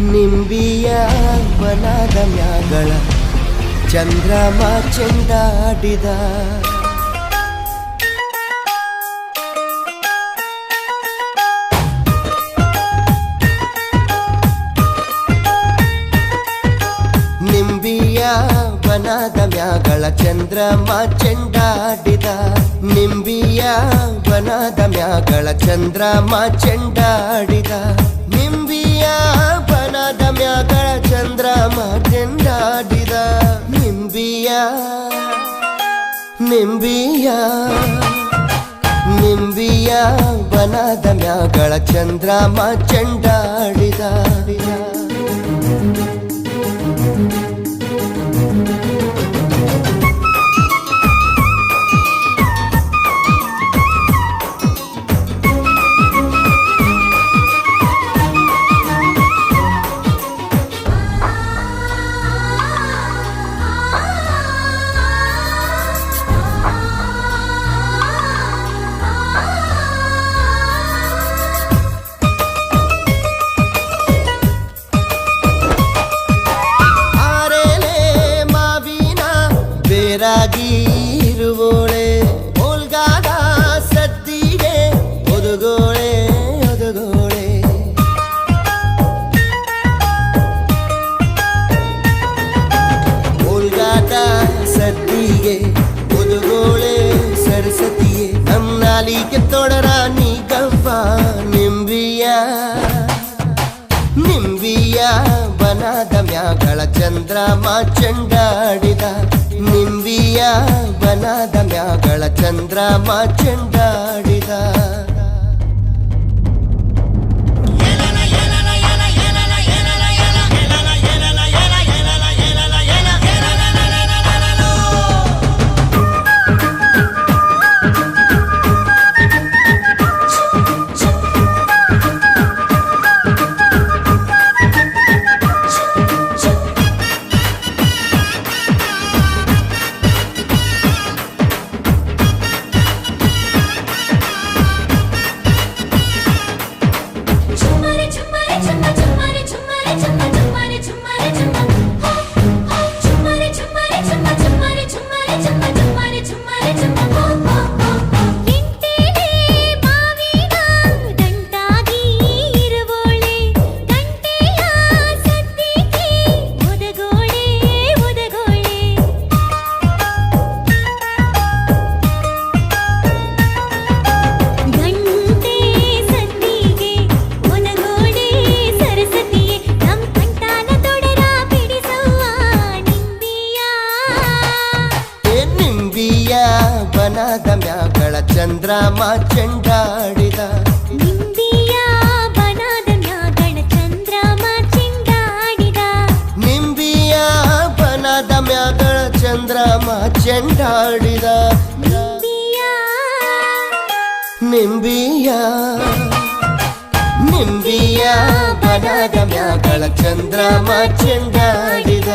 ನಿಂಬಿಯ ಬನದ ಮ್ಯಾಗಳ ಚಂದ್ರಮ ಚೆಂಡಾಡಿದ ನಿಂಬಿಯ ಬನದ ಮ್ಯಾಗಳ ಚಂದ್ರಮ ಚೆಂಡಾಡಿದ ನಿಂಬಿಯ ಬನದ ಮ್ಯಾಗಳ ಚಂದ್ರಮ ಚೆಂಡಾಡಿದ ನಿಂಬಿಯ ಬನದ ಮ್ಯಾಗಳ ಚಂದ್ರಮ ಚೆಂಡಾಡಿದ ನಿಂಬಿಯ ನಿಂಬಿಯ ನಿಂಬಿಯ ಬನದ ಮ್ಯಾಗಳ ಚಂದ್ರಮ ಚೆಂಡಾಡಿದ ರಾಗಿರುವೋಳೆ ಓಲ್ಗಾದ ಸದ್ದಿಗೆ ಒದಗೋಳೆ ಒದಗೋಳೆ ಓಲ್ಗಾದ ಸದ್ದಿಗೆ ಒದಗೋಳೆ ಸರಸ್ವತಿಯೇ ನಮ್ಮ ನಾಲಿಗೆ ತೊಡರ ನೀ ಗವ್ವ ನಿಂಬಿಯ ನಿಂಬಿಯ ಬನದ ಮ್ಯಾಗಳ ಚಂದ್ರಮ ಚೆಂಡಾಡಿದ ನಿಂಬಿಯ ಬನದ ಮ್ಯಾಗಳ ಚಂದ್ರಮ ಚೆಂಡಾಡಿದ ಬನದ ಮ್ಯಾಗಳ ಚಂದ್ರಮ ಚೆಂಡಾಡಿದ ನಿಂಬಿಯ ಬನದ ಮ್ಯಾಗಳ ಚಂದ್ರಮ ಚೆಂಡಾಡಿದ ನಿಂಬಿಯ ಬನದ ಮ್ಯಾಗಳ ಚಂದ್ರಮ ಚೆಂಡಾಡಿದ ನಿಂಬಿಯ ನಿಂಬಿಯ ಬನದ ಮ್ಯಾಗಳ ಚಂದ್ರಮ ಚೆಂಡಾಡಿದ